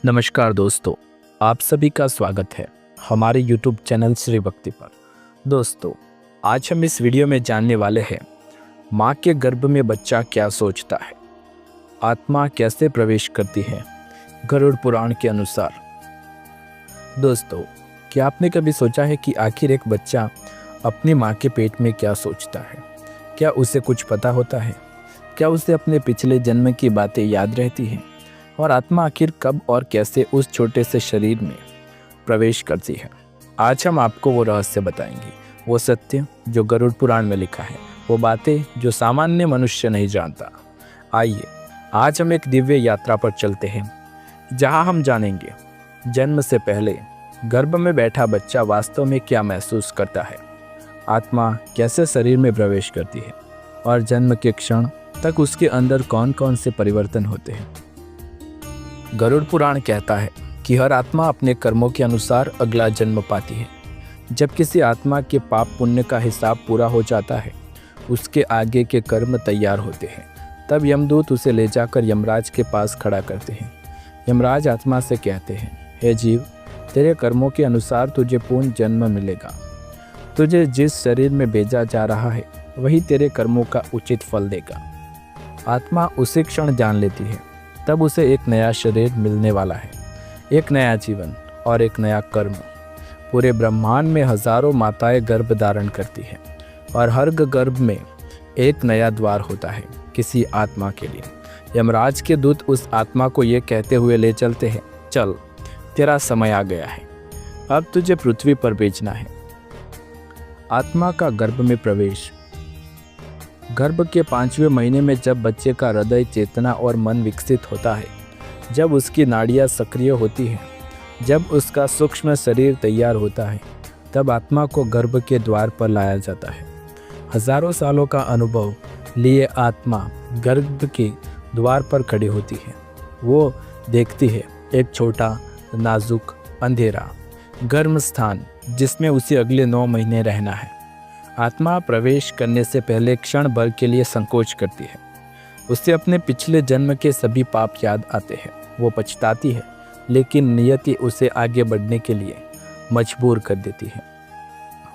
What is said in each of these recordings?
नमस्कार दोस्तों, आप सभी का स्वागत है हमारे YouTube चैनल श्री भक्ति पर। दोस्तों, आज हम इस वीडियो में जानने वाले हैं माँ के गर्भ में बच्चा क्या सोचता है, आत्मा कैसे प्रवेश करती है गरुड़ पुराण के अनुसार। दोस्तों, क्या आपने कभी सोचा है कि आखिर एक बच्चा अपनी माँ के पेट में क्या सोचता है? क्या उसे कुछ पता होता है? क्या उसे अपने पिछले जन्म की बातें याद रहती हैं? और आत्मा आखिर कब और कैसे उस छोटे से शरीर में प्रवेश करती है? आज हम आपको वो रहस्य बताएंगे, वो सत्य जो गरुड़ पुराण में लिखा है, वो बातें जो सामान्य मनुष्य नहीं जानता। आइए आज हम एक दिव्य यात्रा पर चलते हैं, जहां हम जानेंगे जन्म से पहले गर्भ में बैठा बच्चा वास्तव में क्या महसूस करता है, आत्मा कैसे शरीर में प्रवेश करती है और जन्म के क्षण तक उसके अंदर कौन कौन से परिवर्तन होते हैं। गरुड़ पुराण कहता है कि हर आत्मा अपने कर्मों के अनुसार अगला जन्म पाती है। जब किसी आत्मा के पाप पुण्य का हिसाब पूरा हो जाता है, उसके आगे के कर्म तैयार होते हैं, तब यमदूत उसे ले जाकर यमराज के पास खड़ा करते हैं। यमराज आत्मा से कहते हैं, हे जीव, तेरे कर्मों के अनुसार तुझे पूर्ण जन्म मिलेगा। तुझे जिस शरीर में भेजा जा रहा है वही तेरे कर्मों का उचित फल देगा। आत्मा उसी क्षण जान लेती है, तब उसे एक नया शरीर मिलने वाला है, एक नया जीवन और एक नया कर्म। पूरे ब्रह्मांड में हजारों माताएं गर्भ धारण करती हैं और हर गर्भ में एक नया द्वार होता है किसी आत्मा के लिए। यमराज के दूत उस आत्मा को ये कहते हुए ले चलते हैं, चल, तेरा समय आ गया है, अब तुझे पृथ्वी पर भेजना है। आत्मा का गर्भ में प्रवेश। गर्भ के 5वें महीने में जब बच्चे का हृदय, चेतना और मन विकसित होता है, जब उसकी नाड़ियाँ सक्रिय होती हैं, जब उसका सूक्ष्म शरीर तैयार होता है, तब आत्मा को गर्भ के द्वार पर लाया जाता है। हजारों सालों का अनुभव लिए आत्मा गर्भ के द्वार पर खड़ी होती है। वो देखती है एक छोटा, नाजुक, अंधेरा, गर्म स्थान जिसमें उसे अगले 9 महीने रहना है। आत्मा प्रवेश करने से पहले क्षण भर के लिए संकोच करती है। उसे अपने पिछले जन्म के सभी पाप याद आते हैं। वो पछताती है, लेकिन नियति उसे आगे बढ़ने के लिए मजबूर कर देती है।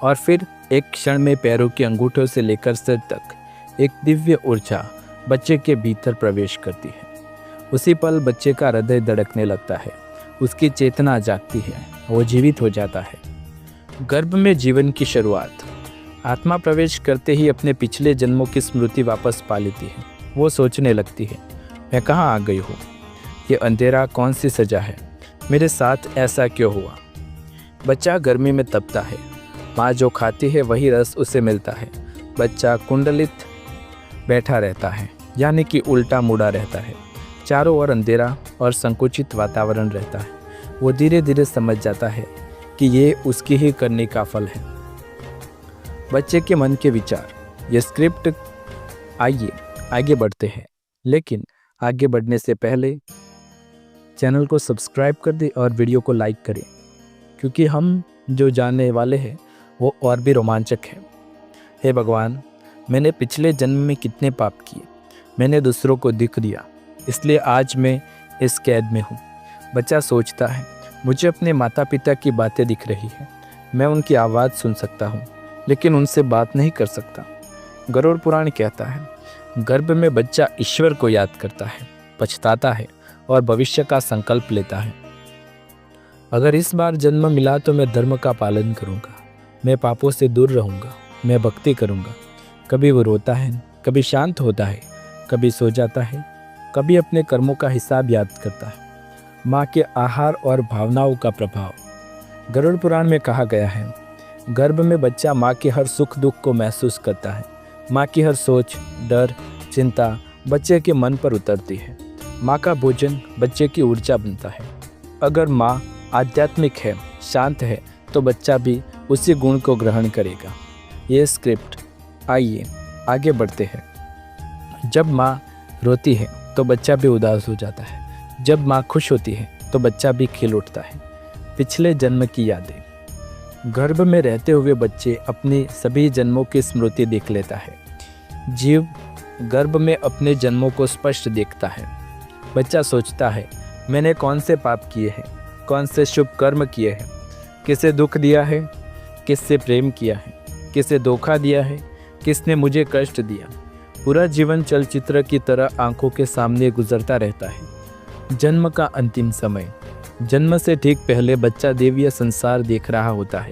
और फिर एक क्षण में पैरों के अंगूठों से लेकर सिर तक एक दिव्य ऊर्जा बच्चे के भीतर प्रवेश करती है। उसी पल बच्चे का हृदय धड़कने लगता है, उसकी चेतना जागती है, वो जीवित हो जाता है। गर्भ में जीवन की शुरुआत। आत्मा प्रवेश करते ही अपने पिछले जन्मों की स्मृति वापस पा लेती है। वो सोचने लगती है, मैं कहाँ आ गई हूँ? ये अंधेरा कौन सी सजा है? मेरे साथ ऐसा क्यों हुआ? बच्चा गर्मी में तपता है। माँ जो खाती है वही रस उसे मिलता है। बच्चा कुंडलित बैठा रहता है, यानी कि उल्टा मुड़ा रहता है। चारों ओर अंधेरा और संकुचित वातावरण रहता है। वो धीरे धीरे समझ जाता है कि ये उसकी ही करने का फल है। बच्चे के मन के विचार, ये स्क्रिप्ट। आइए आगे बढ़ते हैं, लेकिन आगे बढ़ने से पहले चैनल को सब्सक्राइब कर दें और वीडियो को लाइक करें, क्योंकि हम जो जानने वाले हैं वो और भी रोमांचक है। हे भगवान, मैंने पिछले जन्म में कितने पाप किए। मैंने दूसरों को दुख दिया, इसलिए आज मैं इस कैद में हूँ। बच्चा सोचता है, मुझे अपने माता पिता की बातें दिख रही है। मैं उनकी आवाज़ सुन सकता हूँ, लेकिन उनसे बात नहीं कर सकता। गरुड़ पुराण कहता है, गर्भ में बच्चा ईश्वर को याद करता है, पछताता है और भविष्य का संकल्प लेता है। अगर इस बार जन्म मिला तो मैं धर्म का पालन करूँगा, मैं पापों से दूर रहूँगा, मैं भक्ति करूँगा। कभी वो रोता है, कभी शांत होता है, कभी सो जाता है, कभी अपने कर्मों का हिसाब याद करता है। माँ के आहार और भावनाओं का प्रभाव। गरुड़ पुराण में कहा गया है, गर्भ में बच्चा माँ के हर सुख दुख को महसूस करता है। माँ की हर सोच, डर, चिंता बच्चे के मन पर उतरती है। माँ का भोजन बच्चे की ऊर्जा बनता है। अगर माँ आध्यात्मिक है, शांत है, तो बच्चा भी उसी गुण को ग्रहण करेगा। ये स्क्रिप्ट। आइए आगे बढ़ते हैं। जब माँ रोती है तो बच्चा भी उदास हो जाता है। जब माँ खुश होती है तो बच्चा भी खिल उठता है। पिछले जन्म की यादें। गर्भ में रहते हुए बच्चे अपनी सभी जन्मों की स्मृति देख लेता है। जीव गर्भ में अपने जन्मों को स्पष्ट देखता है। बच्चा सोचता है, मैंने कौन से पाप किए हैं, कौन से शुभ कर्म किए हैं, किसे दुख दिया है, किससे प्रेम किया है, किसे धोखा दिया है, किसने मुझे कष्ट दिया। पूरा जीवन चलचित्र की तरह आंखों के सामने गुजरता रहता है। जन्म का अंतिम समय। जन्म से ठीक पहले बच्चा देवीय संसार देख रहा होता है।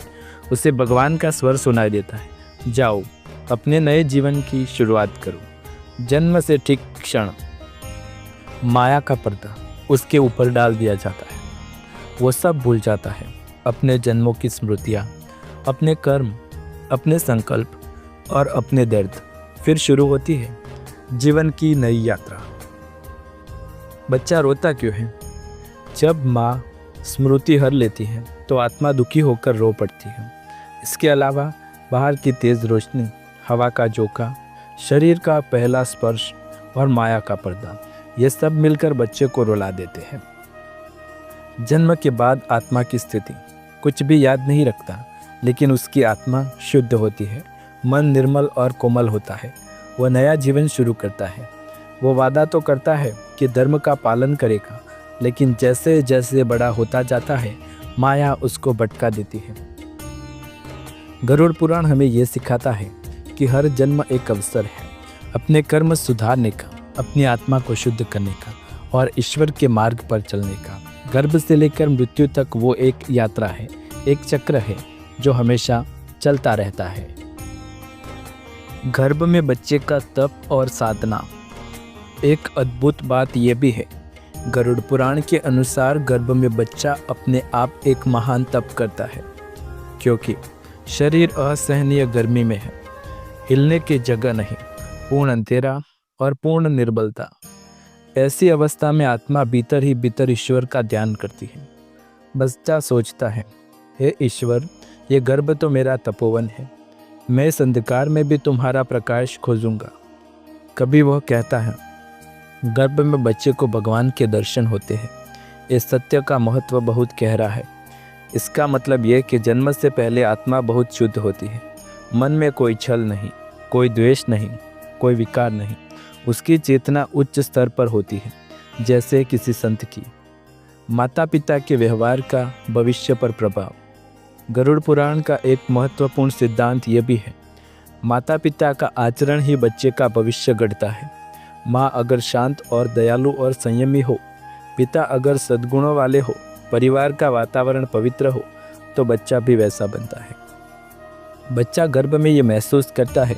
उसे भगवान का स्वर सुनाई देता है, जाओ अपने नए जीवन की शुरुआत करो। जन्म से ठीक क्षण माया का पर्दा उसके ऊपर डाल दिया जाता है। वो सब भूल जाता है, अपने जन्मों की स्मृतियाँ, अपने कर्म, अपने संकल्प और अपने दर्द। फिर शुरू होती है जीवन की नई यात्रा। बच्चा रोता क्यों है? जब माँ स्मृति हर लेती है तो आत्मा दुखी होकर रो पड़ती है। इसके अलावा बाहर की तेज़ रोशनी, हवा का झोंका, शरीर का पहला स्पर्श और माया का पर्दा, ये सब मिलकर बच्चे को रुला देते हैं। जन्म के बाद आत्मा की स्थिति कुछ भी याद नहीं रखता, लेकिन उसकी आत्मा शुद्ध होती है, मन निर्मल और कोमल होता है। वह नया जीवन शुरू करता है। वो वादा तो करता है कि धर्म का पालन करेगा, लेकिन जैसे जैसे बड़ा होता जाता है माया उसको भटका देती है। गरुड़ पुराण हमें ये सिखाता है कि हर जन्म एक अवसर है अपने कर्म सुधारने का, अपनी आत्मा को शुद्ध करने का और ईश्वर के मार्ग पर चलने का। गर्भ से लेकर मृत्यु तक वो एक यात्रा है, एक चक्र है जो हमेशा चलता रहता है। गर्भ में बच्चे का तप और साधना। एक अद्भुत बात यह भी है, गरुड़ पुराण के अनुसार गर्भ में बच्चा अपने आप एक महान तप करता है, क्योंकि शरीर असहनीय गर्मी में है, हिलने की जगह नहीं, पूर्ण अंधेरा और पूर्ण निर्बलता। ऐसी अवस्था में आत्मा भीतर ही भीतर ईश्वर का ध्यान करती है। बच्चा सोचता है, हे ईश्वर, ये गर्भ तो मेरा तपोवन है, मैं इस अंधकार में भी तुम्हारा प्रकाश खोजूंगा। कभी वह कहता है, गर्भ में बच्चे को भगवान के दर्शन होते हैं। इस सत्य का महत्व बहुत गहरा है। इसका मतलब यह कि जन्म से पहले आत्मा बहुत शुद्ध होती है। मन में कोई छल नहीं, कोई द्वेष नहीं, कोई विकार नहीं। उसकी चेतना उच्च स्तर पर होती है, जैसे किसी संत की। माता पिता के व्यवहार का भविष्य पर प्रभाव। गरुड़ पुराण का एक महत्वपूर्ण सिद्धांत यह भी है, माता पिता का आचरण ही बच्चे का भविष्य गढ़ता है। माँ अगर शांत और दयालु और संयमी हो, पिता अगर सद्गुणों वाले हो, परिवार का वातावरण पवित्र हो, तो बच्चा भी वैसा बनता है। बच्चा गर्भ में ये महसूस करता है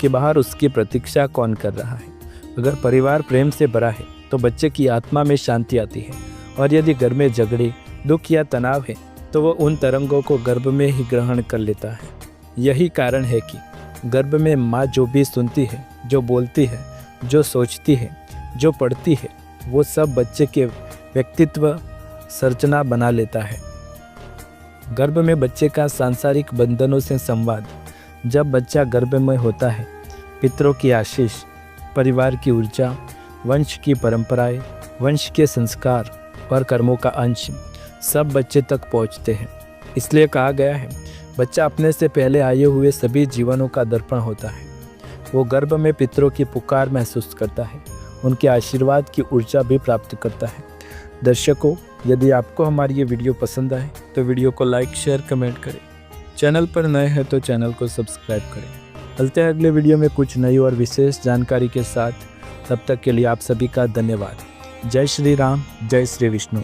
कि बाहर उसकी प्रतीक्षा कौन कर रहा है। अगर परिवार प्रेम से भरा है तो बच्चे की आत्मा में शांति आती है, और यदि घर में झगड़े, दुख या तनाव है तो वह उन तरंगों को गर्भ में ही ग्रहण कर लेता है। यही कारण है कि गर्भ में माँ जो भी सुनती है, जो बोलती है, जो सोचती है, जो पढ़ती है, वो सब बच्चे के व्यक्तित्व संरचना बना लेता है। गर्भ में बच्चे का सांसारिक बंधनों से संवाद। जब बच्चा गर्भ में होता है, पितरों की आशीष, परिवार की ऊर्जा, वंश की परंपराएं, वंश के संस्कार और कर्मों का अंश सब बच्चे तक पहुंचते हैं। इसलिए कहा गया है, बच्चा अपने से पहले आए हुए सभी जीवनों का दर्पण होता है। वो गर्भ में पितरों की पुकार महसूस करता है, उनके आशीर्वाद की ऊर्जा भी प्राप्त करता है। दर्शकों, यदि आपको हमारी ये वीडियो पसंद आए तो वीडियो को लाइक, शेयर, कमेंट करें। चैनल पर नए हैं तो चैनल को सब्सक्राइब करें। मिलते हैं अगले वीडियो में कुछ नई और विशेष जानकारी के साथ। तब तक के लिए आप सभी का धन्यवाद। जय श्री राम, जय श्री विष्णु।